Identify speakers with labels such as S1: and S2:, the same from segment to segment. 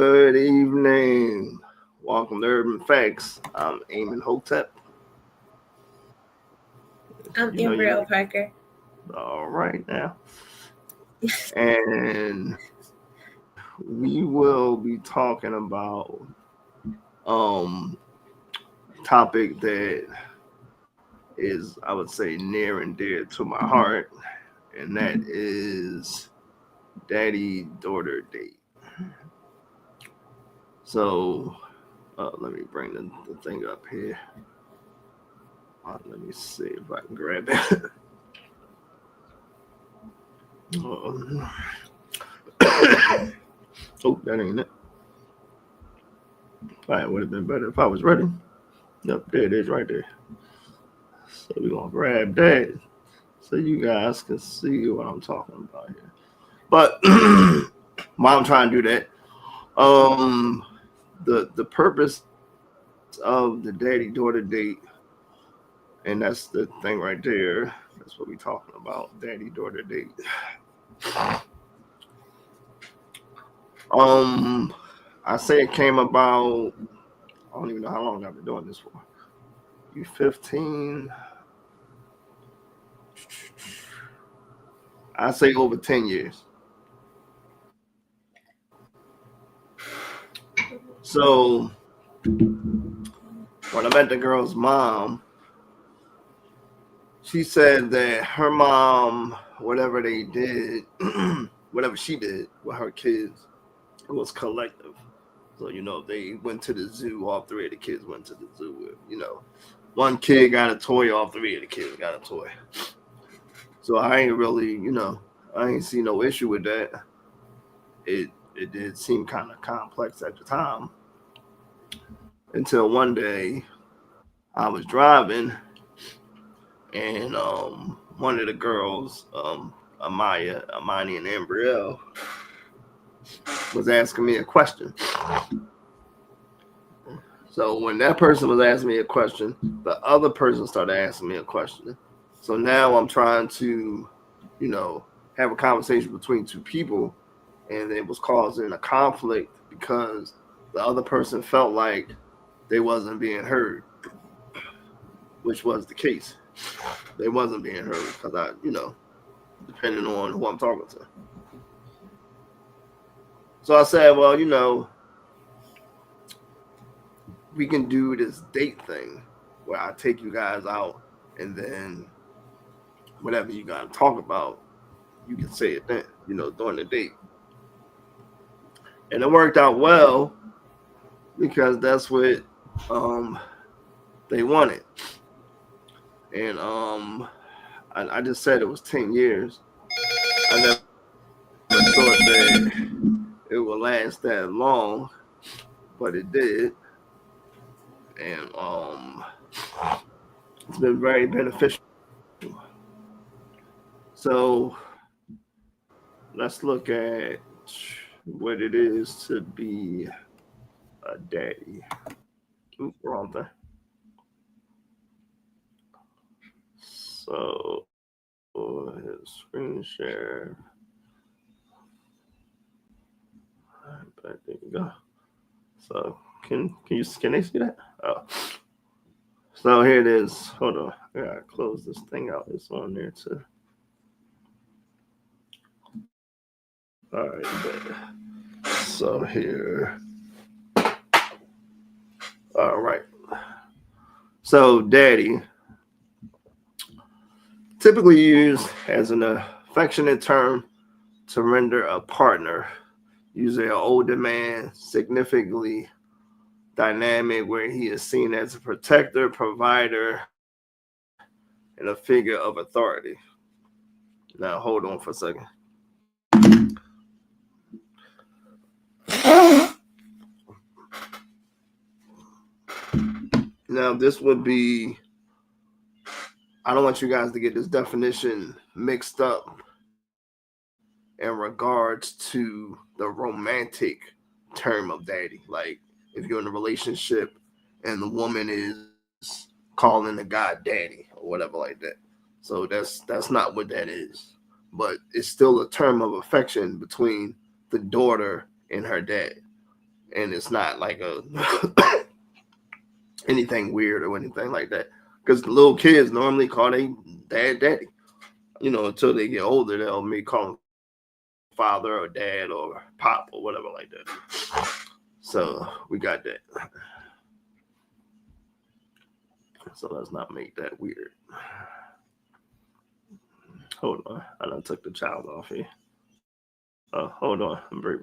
S1: Good evening. Welcome to Urban Facts. I'm Eamon Hotep.
S2: I'm Embryo Parker.
S1: All right now. And we will be talking about topic that is, I would say, near and dear to my heart, and that is daddy-daughter date. So let me bring the thing up here. Let me see if I can grab it. Oh, that ain't it. It would have been better if I was ready. Yep, there it is right there. So we're going to grab that so you guys can see what I'm talking about here. But while I'm trying to do that, the purpose of the daddy-daughter date, and that's the thing right there. That's what we're talking about, daddy-daughter date. I say it came about, I don't even know how long I've been doing this for. You 15? I say over 10 years. So when I met the girl's mom, she said that her mom, whatever they did, whatever she did with her kids, it was collective. So, they went to the zoo, all three of the kids went to the zoo. One kid got a toy, all three of the kids got a toy. So I ain't really, I ain't see no issue with that. It did seem kind of complex at the time. Until one day I was driving and one of the girls, Amani and Ambrielle, was asking me a question. So when that person was asking me a question, the other person started asking me a question. So now I'm trying to, have a conversation between two people, and it was causing a conflict because the other person felt like they wasn't being heard, which was the case. They wasn't being heard because I, depending on who I'm talking to. So I said, well, we can do this date thing where I take you guys out and then whatever you got to talk about, you can say it then, during the date. And it worked out well because that's what they wanted. And I just said it was 10 years. I never thought that it would last that long, but it did. And it's been very beneficial. So let's look at what it is to be a daddy. Ooh, wrong thing. So his screen share. But there you go. So can they see that? Oh. So here it is. Hold on. I gotta close this thing out. It's on there too. All right. So here. All right. So daddy, typically used as an affectionate term to render a partner, usually an older man, significantly dynamic, where he is seen as a protector, provider, and a figure of authority. Now, hold on for a second. Now, this would be, I don't want you guys to get this definition mixed up in regards to the romantic term of daddy. Like, if you're in a relationship and the woman is calling the guy daddy or whatever like that. So that's not what that is. But it's still a term of affection between the daughter and her dad. and it's not like a anything weird or anything like that. Because the little kids normally call they dad daddy. Until they get older, they'll may call them father or dad or pop or whatever like that. So we got that. So let's not make that weird. Hold on. I done took the child off here. Oh, hold on. Break.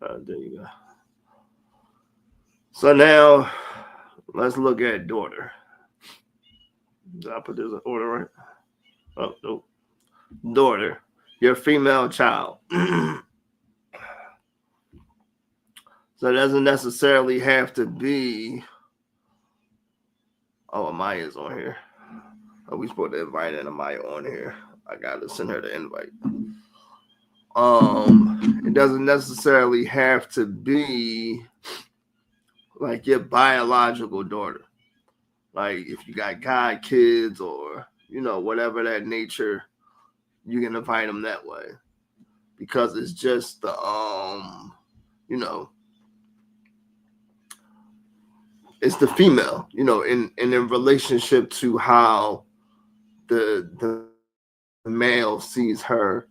S1: There you go. So now let's look at daughter. Did I put this in order right? Oh, nope. Daughter, your female child. So it doesn't necessarily have to be. Oh, Amaya's on here. Are we supposed to invite Amaya on here? I gotta send her the invite. It doesn't necessarily have to be like your biological daughter. Like if you got god kids or whatever that nature, you can invite them that way, because it's just the it's the female, in relationship to how the male sees her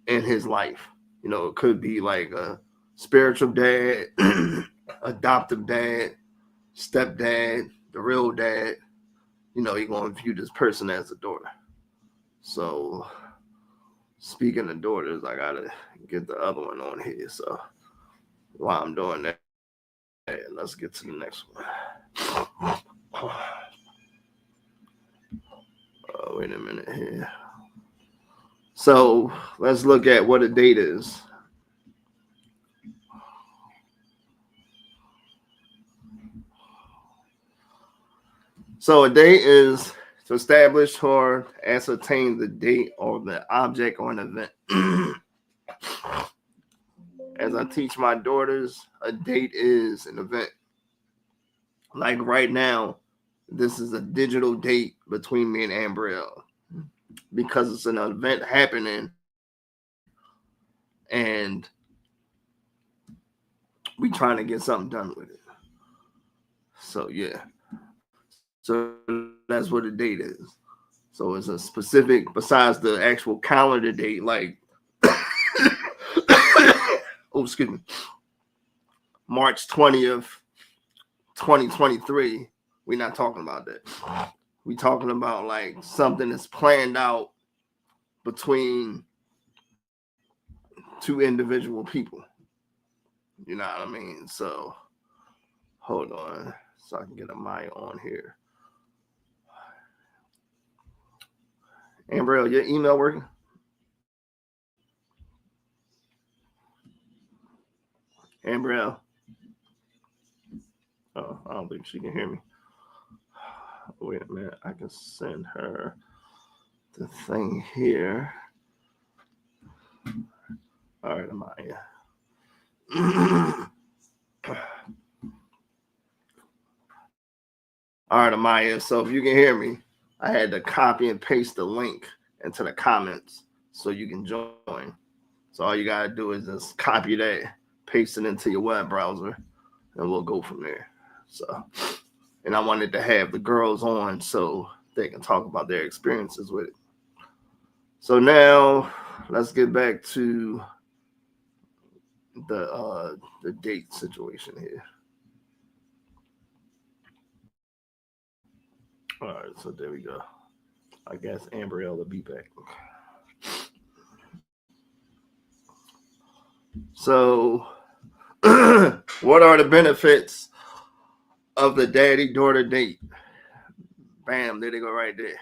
S1: in his life. It could be like a spiritual dad, adoptive dad, stepdad, the real dad. You're going to view this person as a daughter. So speaking of daughters, I got to get the other one on here. So while I'm doing that, let's get to the next one. Wait a minute here. So let's look at what a date is. So a date is to establish or ascertain the date or the object or an event. As I teach my daughters, a date is an event. Like right now, this is a digital date between me and Ambrielle, because it's an event happening and we trying to get something done with it. So yeah. So that's what a date is. So it's a specific, besides the actual calendar date, like excuse me, March 20th, 2023. We're not talking about that. We're talking about like something that's planned out between two individual people. You know what I mean? So hold on, so I can get a mic on here. Ambrielle, your email working? Ambrielle. Oh, I don't think she can hear me. Wait a minute. I can send her the thing here. All right, Amaya. All right, Amaya. So if you can hear me, I had to copy and paste the link into the comments so you can join. So all you got to do is just copy that, paste it into your web browser, and we'll go from there. So, and I wanted to have the girls on so they can talk about their experiences with it. So now let's get back to the date situation here. All right, so there we go. I guess Ambrielle will be back. So, what are the benefits of the daddy-daughter date? Bam, there they go right there.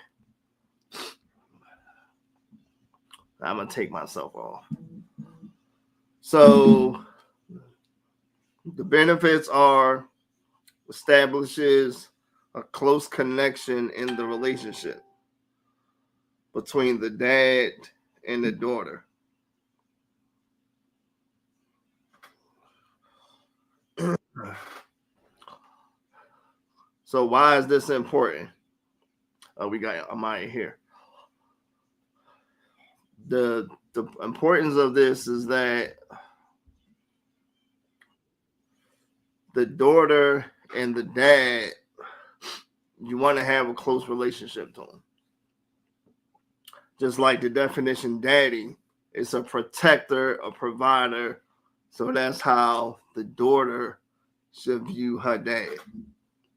S1: I'm going to take myself off. So, the benefits are establishes a close connection in the relationship between the dad and the daughter. So why is this important? We got Amaya here. The importance of this is that the daughter and the dad, you want to have a close relationship to them. Just like the definition daddy is a protector, a provider. So that's how the daughter should view her dad.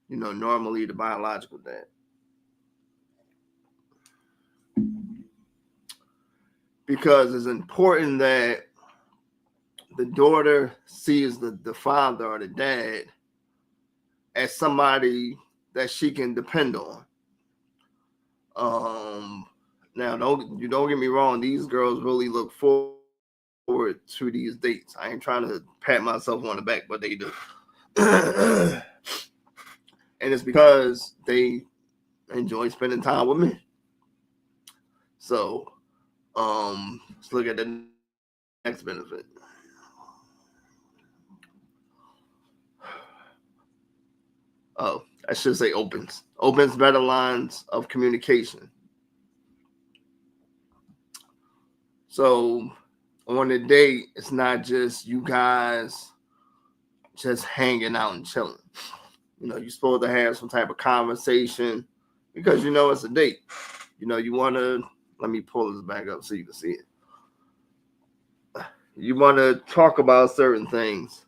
S1: Normally the biological dad. Because it's important that the daughter sees the father or the dad as somebody that she can depend on. Now don't get me wrong, these girls really look forward to these dates. I ain't trying to pat myself on the back, but they do. And it's because they enjoy spending time with me. So let's look at the next benefit. Oh, I should say opens better lines of communication. So on a date, it's not just you guys just hanging out and chilling. You're supposed to have some type of conversation because it's a date. You want to, let me pull this back up so you can see it. You want to talk about certain things.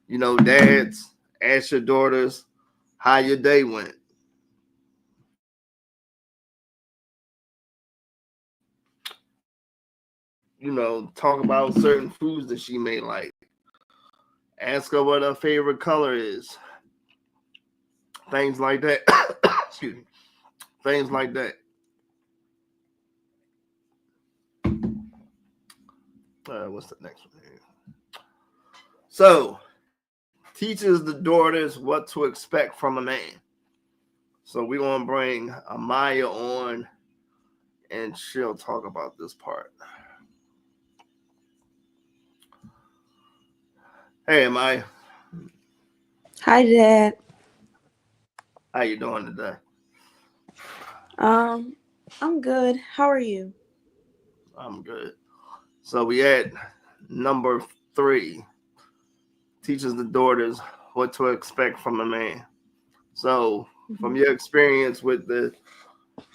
S1: Dads, ask your daughters how your day went. Talk about certain foods that she may like. Ask her what her favorite color is. Things like that. Excuse me. Things like that. What's the next one here? So, teaches the daughters what to expect from a man. So we're going to bring Amaya on, and she'll talk about this part. Hey, Amaya.
S3: Hi, Dad.
S1: How you doing today?
S3: I'm good. How are you?
S1: I'm good. So we at number 3. Teaches the daughters what to expect from a man. So from your experience with the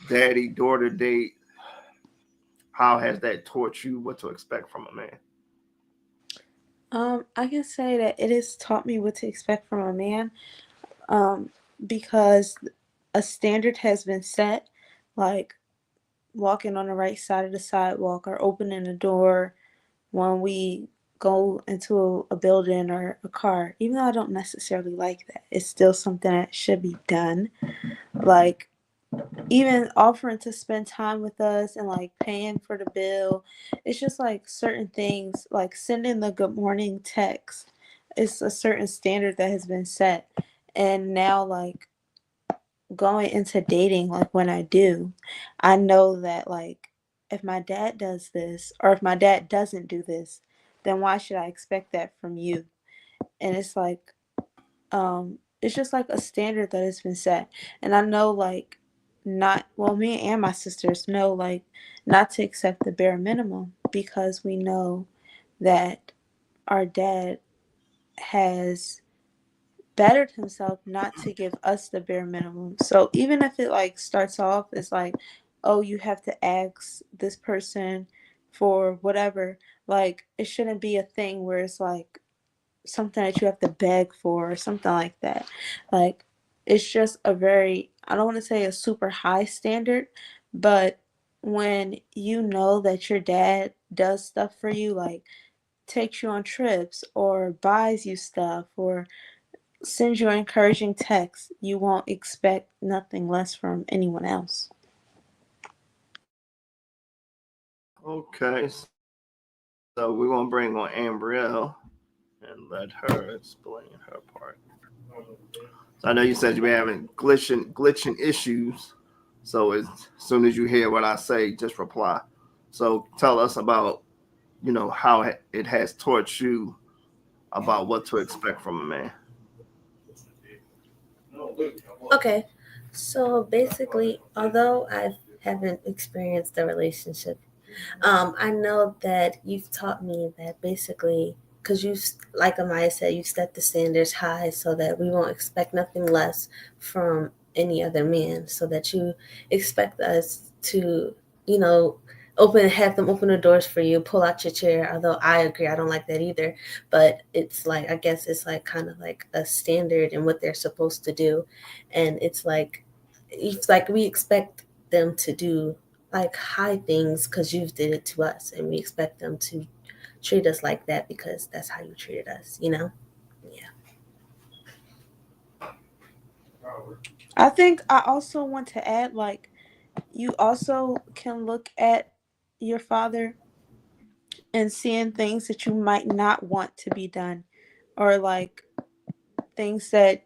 S1: daddy-daughter date, how has that taught you what to expect from a man?
S3: I can say that it has taught me what to expect from a man, because a standard has been set, like walking on the right side of the sidewalk or opening the door when we go into a building or a car. Even though I don't necessarily like that, it's still something that should be done. Like, even offering to spend time with us and like paying for the bill. It's just like certain things, like sending the good morning text. It's a certain standard that has been set. And now, like, going into dating, like when I do, I know that like if my dad does this or if my dad doesn't do this, then why should I expect that from you? And it's just like a standard that has been set. And I know, like, me and my sisters know, like, not to accept the bare minimum because we know that our dad has bettered himself not to give us the bare minimum. So even if it like starts off as like, oh, you have to ask this person for whatever, like, it shouldn't be a thing where it's like something that you have to beg for or something like that. Like, it's just a very, I don't want to say a super high standard, but when you know that your dad does stuff for you, like takes you on trips or buys you stuff or sends you encouraging texts, you won't expect nothing less from anyone else.
S1: Okay. So we're going to bring on Ambrielle and let her explain her part. So I know you said you were having glitching issues. So as soon as you hear what I say, just reply. So tell us about, how it has taught you about what to expect from a man.
S2: Okay. So basically, although I haven't experienced a relationship, I know that you've taught me that basically because like Amaya said, you set the standards high so that we won't expect nothing less from any other man, so that you expect us to, you know, have them open the doors for you, pull out your chair. Although I agree, I don't like that either. But it's like, I guess it's like kind of like a standard in what they're supposed to do. And it's like we expect them to do like high things because you did it to us, and we expect them to treat us like that because that's how you treated us, you know? Yeah.
S3: I think I also want to add, like, you also can look at your father and seeing things that you might not want to be done, or like things that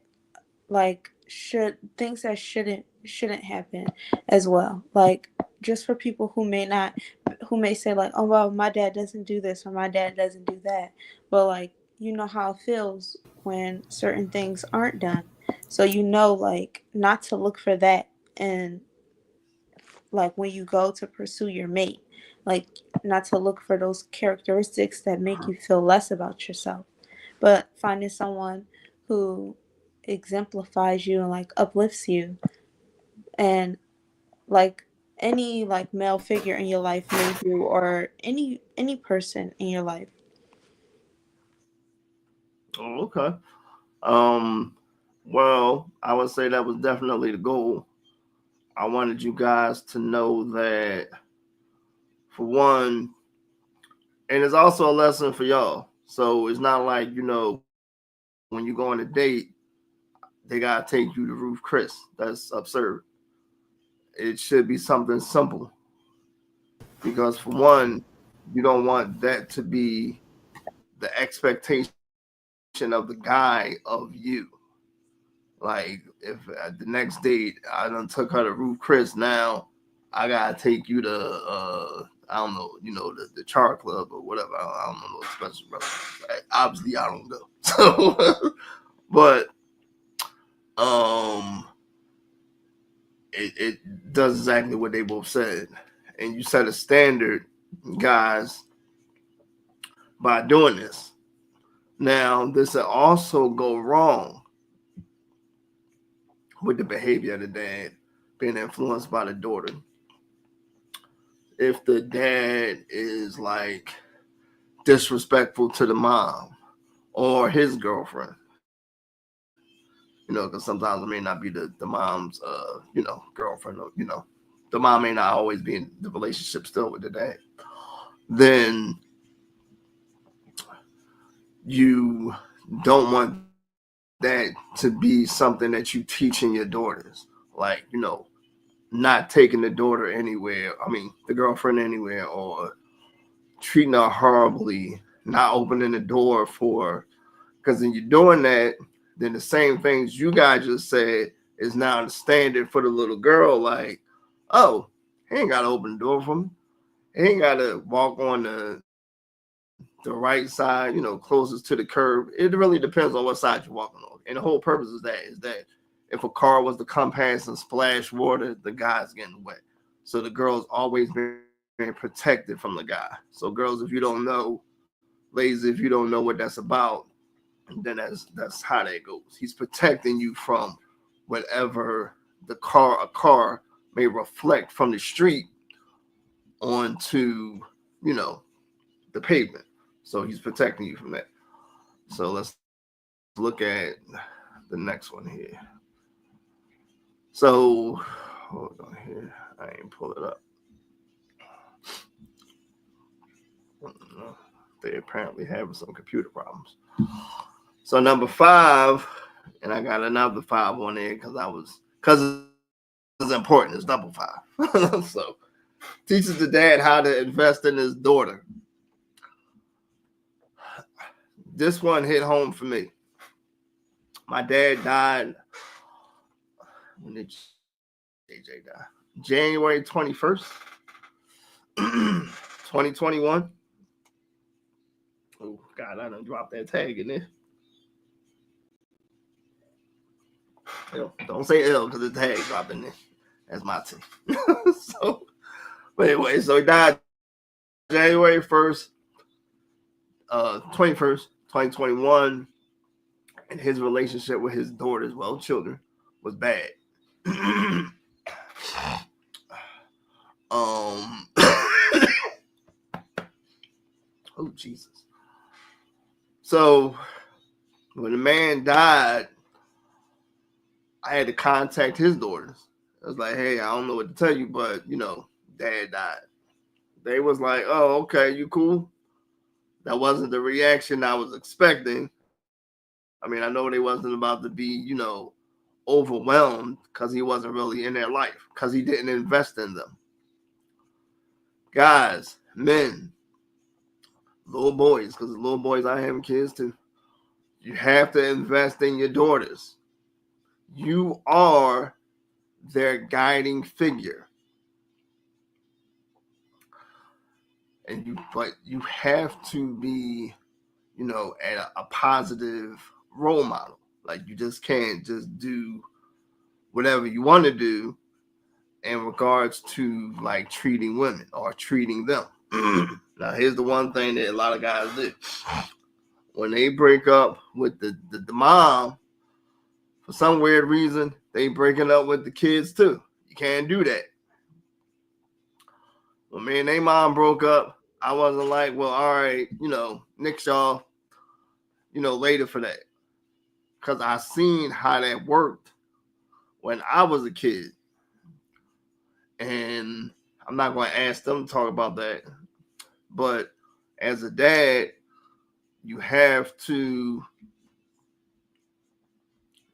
S3: shouldn't happen as well. Like, just for people who may say like, oh well, my dad doesn't do this or my dad doesn't do that, but like, you know how it feels when certain things aren't done, so you know, like, not to look for that. And like, when you go to pursue your mate, like, not to look for those characteristics that make you feel less about yourself, but finding someone who exemplifies you and like uplifts you. And like, any like male figure in your life may do, or any person in your life.
S1: Oh, okay. Um, well, I would say that was definitely the goal. I wanted you guys to know that, for one, and it's also a lesson for y'all. So it's not like, when you go on a date, they gotta take you to Ruth Chris. That's absurd. It should be something simple, because for one, you don't want that to be the expectation of the guy of you. Like, if at the next date I done took her to Ruth Chris, now I gotta take you to I don't know, the char club or whatever. I don't know no special restaurants. Obviously I don't go. So but um it does exactly what they both said. And you set a standard, guys, by doing this. Now, this will also go wrong with the behavior of the dad being influenced by the daughter. If the dad is like disrespectful to the mom or his girlfriend, because sometimes it may not be the mom's, girlfriend, or, the mom may not always be in the relationship still with the dad, then you don't want that to be something that you teaching your daughters. Like, not taking the daughter anywhere, the girlfriend anywhere, or treating her horribly, not opening the door for her. Because when you're doing that, then the same things you guys just said is now the standard for the little girl. Like, oh, he ain't got to open the door for me. He ain't got to walk on the right side, closest to the curb. It really depends on what side you're walking on. And the whole purpose is that if a car was to come past and splash water, the guy's getting wet. So the girl's always been protected from the guy. So girls, if you don't know, ladies, if you don't know what that's about, then that's how that goes. He's protecting you from whatever a car may reflect from the street onto, the pavement. So he's protecting you from that. So let's look at the next one here. So hold on here. I ain't pull it up. They apparently having some computer problems. So number 5, and I got another 5 on there because it's important. It's number 5. So teaches the dad how to invest in his daughter. This one hit home for me. My dad died. When did JJ die? January 21st, 2021. Oh, God, I done dropped that tag in there. Don't say L because the tag dropped in there. That's my T. So, but anyway, so he died January 1st. 21st, 2021, and his relationship with his daughters, well, children, was bad. Oh Jesus. So when the man died, I had to contact his daughters. I was like, hey, I don't know what to tell you, but dad died. They was like, oh, okay, you cool? That wasn't the reaction I was expecting. I mean, I know they wasn't about to be, overwhelmed because he wasn't really in their life, because he didn't invest in them. Guys, men, little boys, because little boys are having kids too. You have to invest in your daughters. You are their guiding figure. But you have to be, at a positive role model. Like, you just can't just do whatever you want to do in regards to like treating women or treating them. Now, here's the one thing that a lot of guys do. When they break up with the mom, for some weird reason, they breaking up with the kids too. You can't do that. When me and their mom broke up, I wasn't like, well, all right, nix y'all, later for that. Because I seen how that worked when I was a kid. And I'm not going to ask them to talk about that. But as a dad, you have to...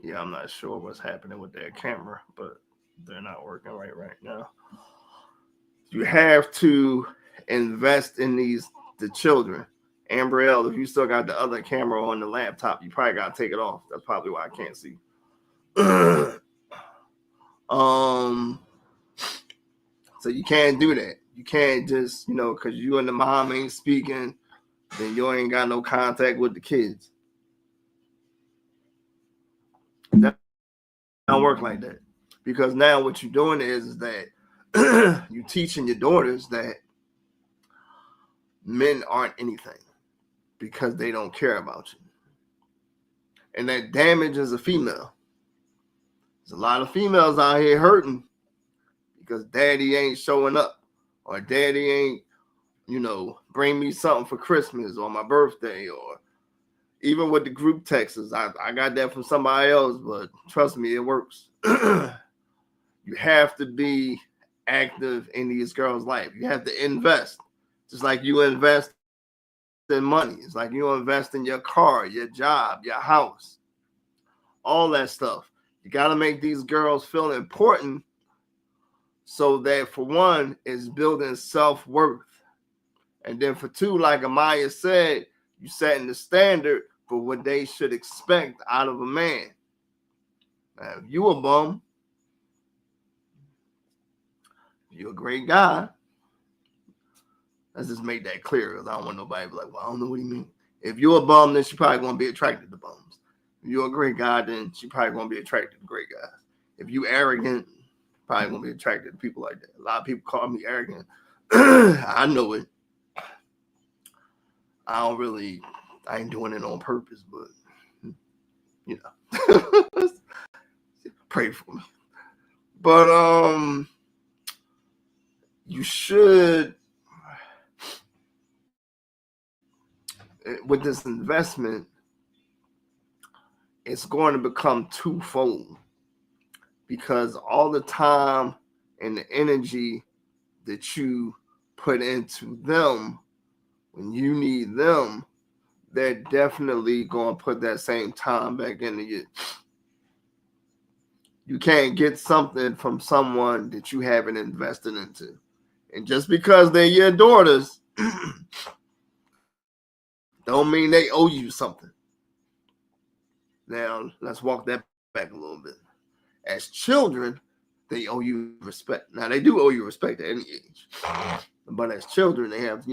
S1: Yeah, I'm not sure what's happening with their camera, but they're not working right now. You have to invest in the children. Ambrielle, if you still got the other camera on the laptop, you probably got to take it off. That's probably why I can't see. So you can't do that. You can't just, because you and the mom ain't speaking, then you ain't got no contact with the kids. That don't work like that. Because now what you're doing is that you're teaching your daughters that men aren't anything because they don't care about you. And that damages a female. There's a lot of females out here hurting because daddy ain't showing up, or daddy ain't, bring me something for Christmas or my birthday, or even with the group texts. I got that from somebody else, but trust me, it works. You have to be active in these girls' life. You have to invest, just like you invest in money. It's like you invest in your car, your job, your house, all that stuff. You got to make these girls feel important, so that for one, it's building self-worth. And then for two, like Amaya said, you setting the standard for what they should expect out of a man. Now, if you a bum, you're a great guy. Let's just make that clear, because I don't want nobody to be like, well, I don't know what he means. If you're a bum, then she's probably going to be attracted to bums. If you're a great guy, then she's probably going to be attracted to great guys. If you arrogant, probably going to be attracted to people like that. A lot of people call me arrogant. I know it. I ain't doing it on purpose, but, pray for me. But, you should, with this investment, it's going to become twofold, because all the time and the energy that you put into them when you need them, they're definitely going to put that same time back into you. You can't get something from someone that you haven't invested into. And just because they're your daughters don't mean they owe you something. Now, let's walk that back a little bit. As children, they owe you respect. Now, they do owe you respect at any age. But as children, they have,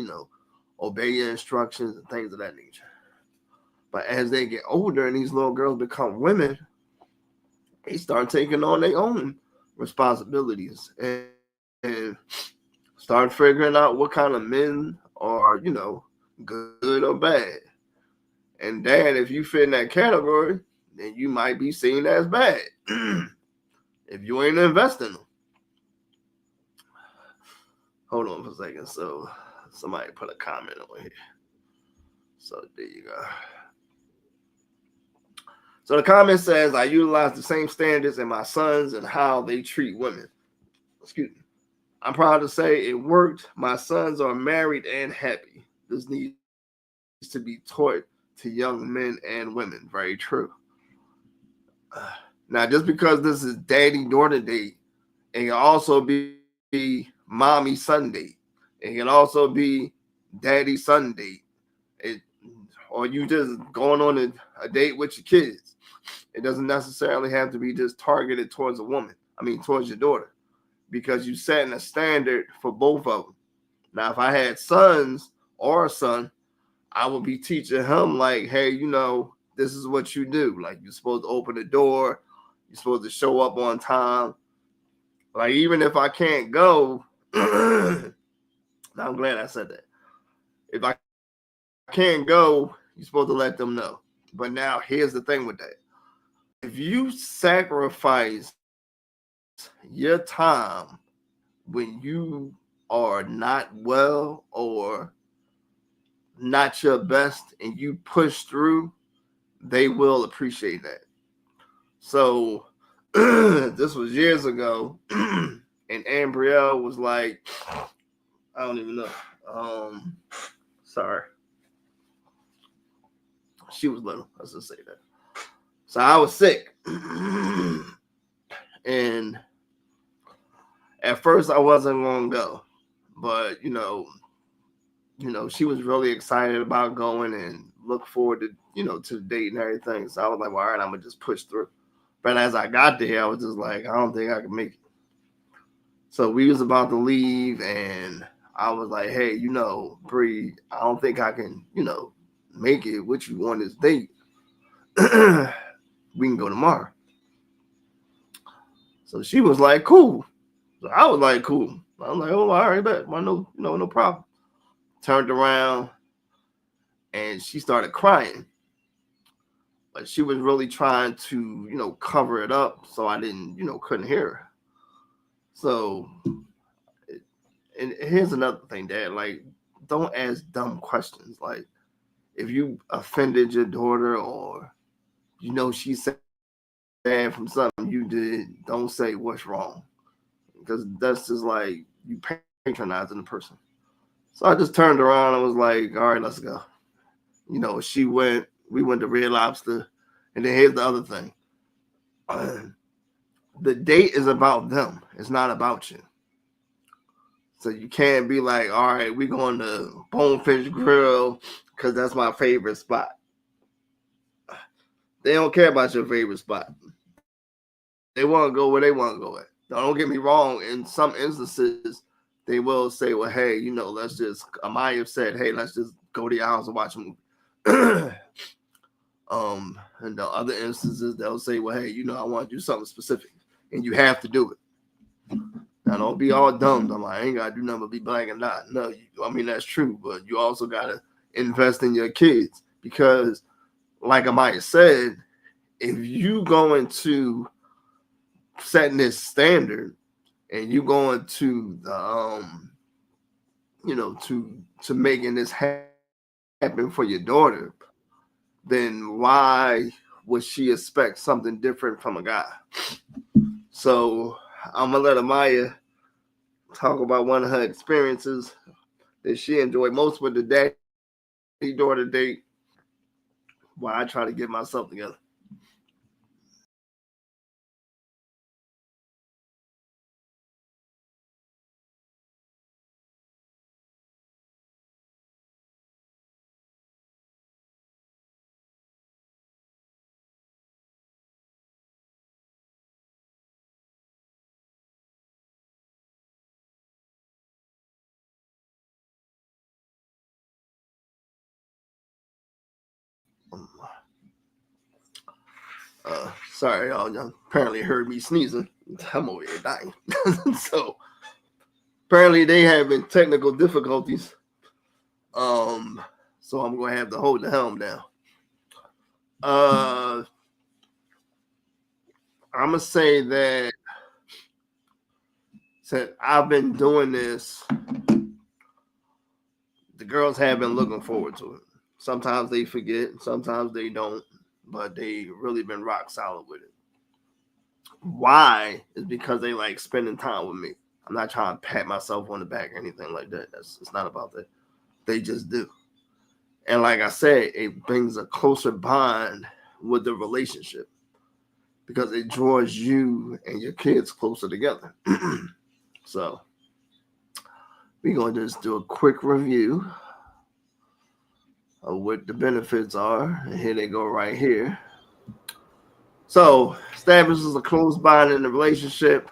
S1: obey your instructions and things of that nature. But as they get older and these little girls become women, they start taking on their own responsibilities and start figuring out what kind of men are, good or bad. And dad, if you fit in that category, then you might be seen as bad if you ain't investing them. Hold on for a second. So somebody put a comment on here. So there you go. So the comment says, I utilize the same standards in my sons and how they treat women. Excuse me. I'm proud to say it worked. My sons are married and happy. This needs to be taught to young men and women. Very true. Now, just because this is daddy-daughter date, it can also be mommy-son date. It can also be daddy-son date. Or you just going on a date with your kids. It doesn't necessarily have to be just targeted towards a woman. Towards your daughter. Because you're setting a standard for both of them. Now, if I had sons or a son, I would be teaching him like, hey, this is what you do. Like, you're supposed to open the door. You're supposed to show up on time. Like, even if I can't go, I'm glad I said that. If I can't go, you're supposed to let them know. But now, here's the thing with that. If you sacrifice your time when you are not well or not your best and you push through, they will appreciate that. So this was years ago, and Ambrielle was like, I don't even know. Sorry. She was little. Let's just say that. So I was sick. And at first I wasn't going to go. But, she was really excited about going and look forward to, to the date and everything. So I was like, well, all right, I'm going to just push through. But as I got there, I was just like, I don't think I can make it. So we was about to leave, and I was like, hey, Bree, I don't think I can, make it with you on this date. We can go tomorrow. So she was like, cool. So I was like, cool. I was like, oh, all right, bet. Well, no problem. Turned around, and she started crying. But she was really trying to, cover it up so I didn't, couldn't hear her. So, and here's another thing, Dad. Like, don't ask dumb questions. Like, if you offended your daughter or, she's sad from something you did, don't say what's wrong. Because that's just like you patronizing the person. So I just turned around and was like, all right, let's go. We went to Red Lobster. And then here's the other thing. The date is about them. It's not about you. So you can't be like, all right, we're going to Bonefish Grill because that's my favorite spot. They don't care about your favorite spot. They want to go where they want to go at. Now, don't get me wrong. In some instances, they will say, well, hey, let's just, Amaya said, hey, let's just go to your house and watch a movie. And the other instances, they'll say, well, hey, I want to do something specific. And you have to do it. Now, don't be all dumb. I'm like, I ain't got to do nothing but be black and not. No, that's true. But you also got to invest in your kids. Because, like Amaya said, if you going to setting this standard and you going to to making this happen for your daughter, then why would she expect something different from a guy? So I'm gonna let Amaya talk about one of her experiences that she enjoyed most with the daddy-daughter date while I try to get myself together. Sorry, y'all apparently heard me sneezing. I'm over here dying. So apparently they having technical difficulties. So I'm gonna have to hold the helm down. I'm gonna say that since I've been doing this, the girls have been looking forward to it. Sometimes they forget, sometimes they don't, but they really been rock solid with it. Why? Is because they like spending time with me. I'm not trying to pat myself on the back or anything like that. It's not about that. They just do. And like I said, it brings a closer bond with the relationship because it draws you and your kids closer together. So we're going to just do a quick review of what the benefits are. And here they go right here. So establishes a close bond in the relationship.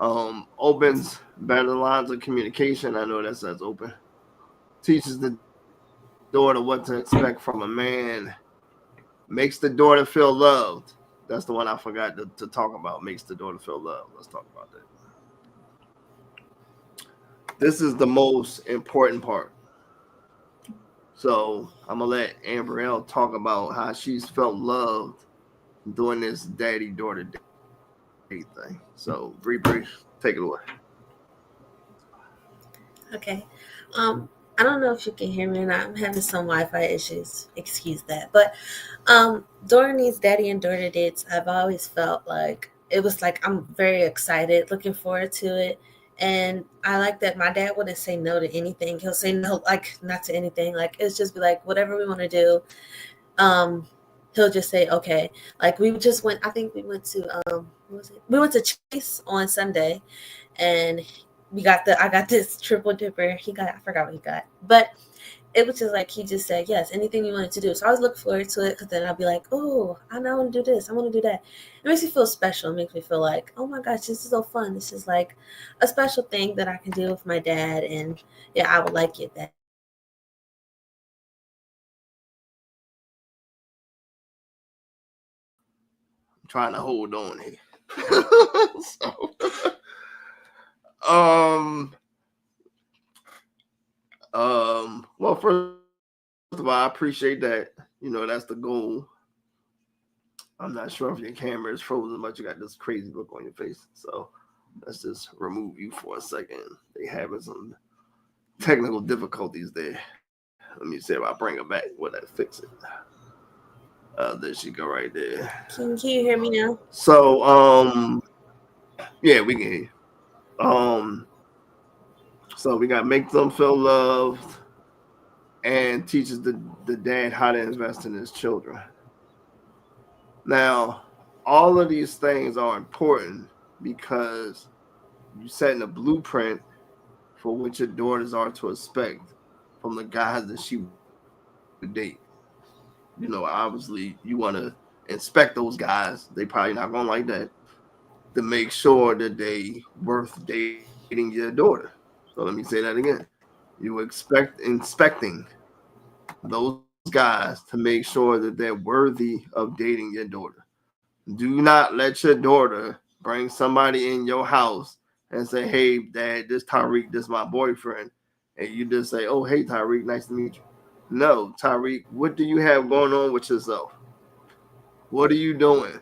S1: Opens better lines of communication. I know that says open. Teaches the daughter what to expect from a man. Makes the daughter feel loved. That's the one I forgot to talk about. Makes the daughter feel loved. Let's talk about that. This is the most important part. So I'm gonna let Amberelle talk about how she's felt loved doing this daddy-daughter date thing. So brief, take it away.
S2: Okay. I don't know if you can hear me or not. I'm having some Wi-Fi issues. Excuse that. But during these daddy and daughter dates, I've always felt like it was like I'm very excited, looking forward to it. And I like that my dad wouldn't say no to anything. He'll say no, like not to anything. Like it's just be like whatever we want to do. He'll just say okay. Like we just went. I think we went to what was it? We went to Chase on Sunday, and I got this triple dipper. I forgot what he got, but it was just like he just said yes, anything you wanted to do. So I was looking forward to it because then I'll be like, oh, I know I want to do this, I want to do that. It makes me feel special. It makes me feel like, oh my gosh, this is so fun. This is like a special thing that I can do with my dad, and yeah, I would like it that.
S1: I'm trying to hold on here. So, well, first of all, I appreciate that. You know, that's the goal. I'm not sure if your camera is frozen, but you got this crazy look on your face. So let's just remove you for a second. They having some technical difficulties there. Let me see if I bring her back. Will that fix it? There she go right there.
S2: Can you hear me now?
S1: So yeah, we can hear you. So we got make them feel loved and teaches the dad how to invest in his children. Now, all of these things are important because you're setting a blueprint for what your daughters are to expect from the guys that she would date. You know, obviously you want to inspect those guys. They probably not going to like that, to make sure that they worth dating your daughter. So let me say that again. You expect inspecting those guys to make sure that they're worthy of dating your daughter. Do not let your daughter bring somebody in your house and say, hey, dad, this Tyreek, this is my boyfriend. And you just say, oh, hey, Tyreek, nice to meet you. No, Tyreek, what do you have going on with yourself? What are you doing?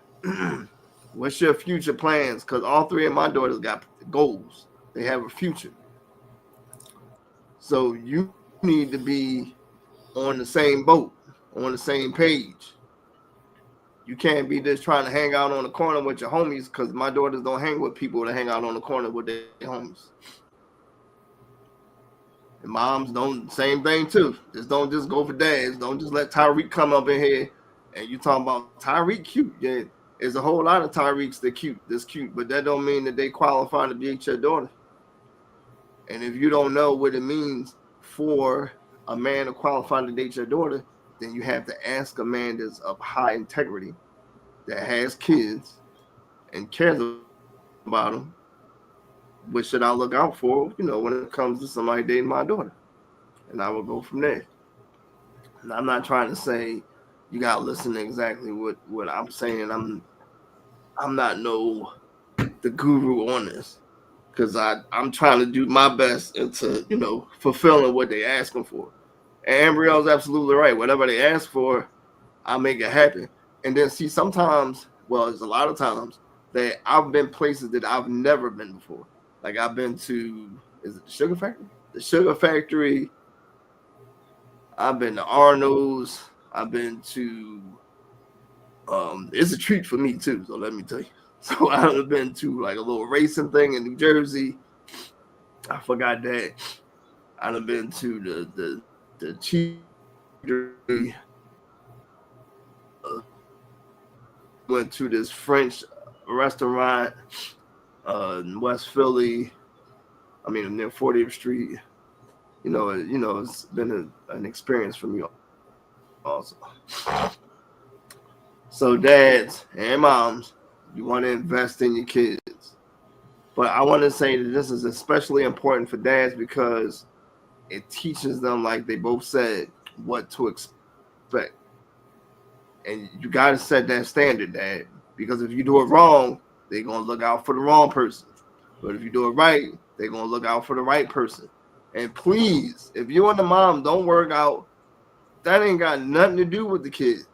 S1: What's your future plans? Because all three of my daughters got goals. They have a future. So you need to be on the same boat, on the same page. You can't be just trying to hang out on the corner with your homies, because my daughters don't hang with people that hang out on the corner with their homies. And moms don't, same thing too. Don't just go for dads. Don't just let Tyreek come up in here and you talking about Tyreek cute. Yeah, there's a whole lot of Tyreeks that's cute, but that don't mean that they qualify to be your daughter. And if you don't know what it means for a man to qualify to date your daughter, then you have to ask a man that's of high integrity, that has kids and cares about them. What should I look out for, when it comes to somebody dating my daughter? And I will go from there. And I'm not trying to say you gotta listen to exactly what I'm saying. I'm not the guru on this, because I'm trying to do my best into fulfilling what they asking for. And Ambrielle's absolutely right. Whatever they ask for, I'll make it happen. And then see, sometimes, well, there's a lot of times that I've been places that I've never been before. Like I've been to, is it the Sugar Factory? The Sugar Factory. I've been to Arnold's. I've been to. It's a treat for me too. So let me tell you. So I've been to like a little racing thing in New Jersey. I forgot that. I've been to the cheese. Went to this French restaurant in West Philly. I mean, near 40th Street. It's been an experience for me also. So dads and moms, you want to invest in your kids. But I want to say that this is especially important for dads because it teaches them, like they both said, what to expect. And you got to set that standard, Dad, because if you do it wrong, they're going to look out for the wrong person. But if you do it right, they're going to look out for the right person. And please, if you and the mom don't work out, that ain't got nothing to do with the kids.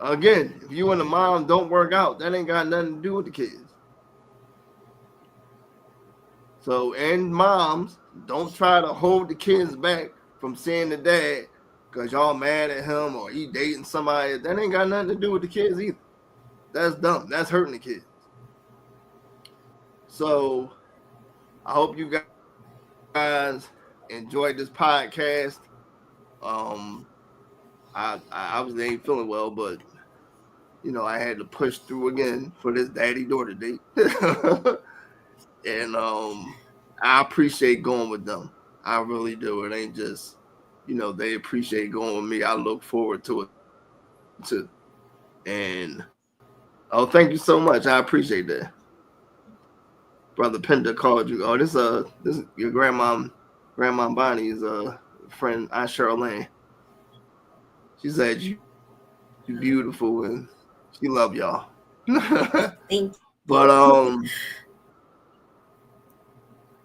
S1: Again, if you and the mom don't work out, that ain't got nothing to do with the kids. So, and moms, don't try to hold the kids back from seeing the dad because y'all mad at him or he dating somebody. That ain't got nothing to do with the kids either. That's dumb. That's hurting the kids. So, I hope you guys enjoyed this podcast. I obviously ain't feeling well, but I had to push through again for this daddy-daughter date. And I appreciate going with them. I really do. It ain't just, they appreciate going with me. I look forward to it too. And thank you so much. I appreciate that. Brother Pender called you. Oh, this is your grandma Bonnie's friend, Aunt Charlene. She said you beautiful and she love y'all.
S2: Thank you.
S1: But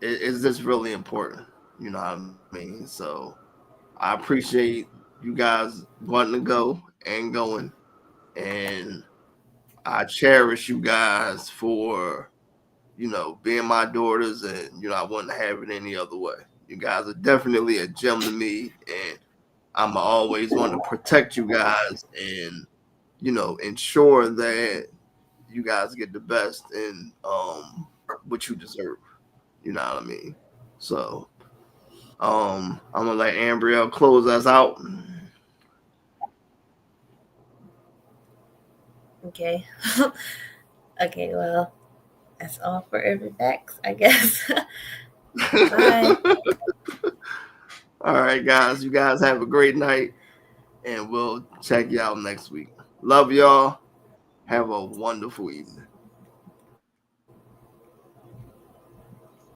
S1: it's just really important. You know what I mean? So I appreciate you guys wanting to go and going. And I cherish you guys for, being my daughters, and, I wouldn't have it any other way. You guys are definitely a gem to me, and I'm always want to protect you guys and, ensure that you guys get the best in what you deserve. You know what I mean? So I'm gonna let Ambrielle close us out.
S2: Okay. Okay, well, that's all for Every Facts, I guess. Bye.
S1: All right, guys. You guys have a great night, and we'll check you out next week. Love y'all. Have a wonderful evening.